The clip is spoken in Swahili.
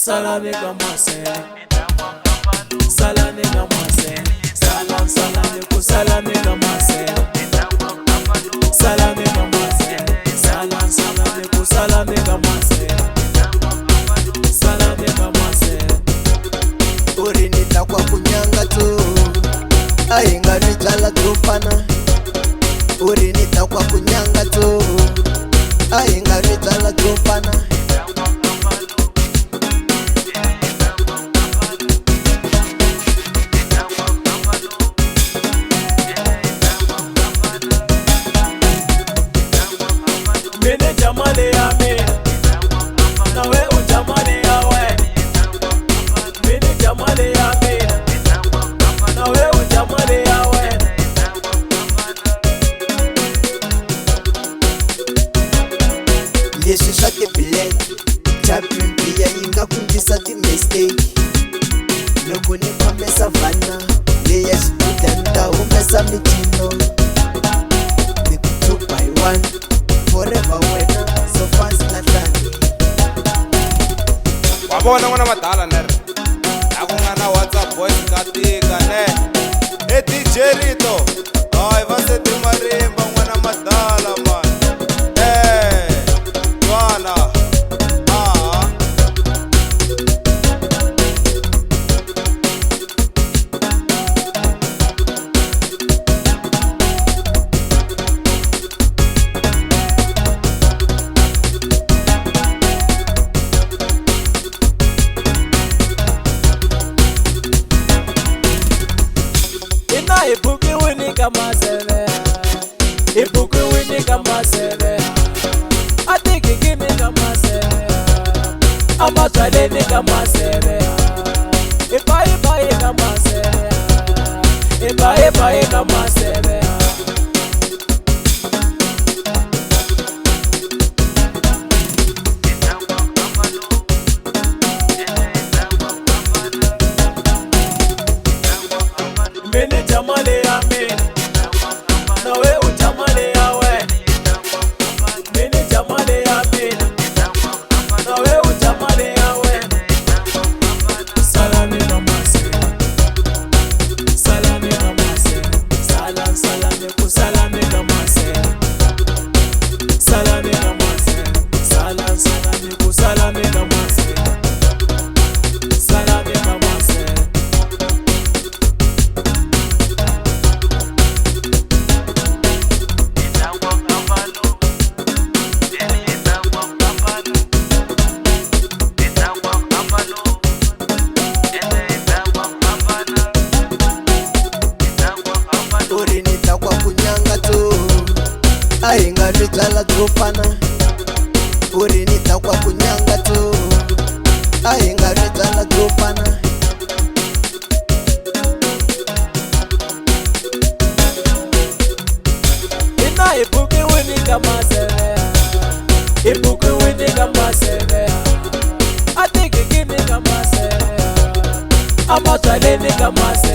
Salame kamase, salame kamase, salame ku salame kamase, salame kamase, salame ku salame kamase, salame kamase. Urinita kwa kunyanga tu, ainga nijala tupana. Urinita kwa kunyanga tu, ainga nijala tupana. Mene jamale ya me, nawe ujamale ya we. Mene jamale ya me, nawe ujamale ya we. Leswi swa ti-black tapimpiya yi nga kundzisa ti-mistake. Loko ni khomesa vana leya xitudeni ta humesa micino. Ni ku 2 by 1 forever wena so fast lahlani. Wa vona n'wana madala nere a ku nga na WhatsApp voice ka tika ne DJ Rito hayi va se ti marimba n'wana madala man n'wana Ipuki wini kama sere, ipuki wini kama sere, atiki gini kama sere, amatwale ni kama sere, ipai kama sere, ipai kama sere. Mene jamale ya me, nawe ujamale ya we. Mene jamale ya me, nawe ujamale ya we. Salame kamase, salame kamase, salame ku salame kamase, salame kamase, salame ku salame kamase, salame kamase. Urinita kwa kunyanga tu, ainga nijala tupana. Urinita kwa kunyanga tu, ainga nijala tupana. Ina ipuki wini kama sere, ipuki wini kama sere, atiki gini kama sere, amatwale ni kama sere.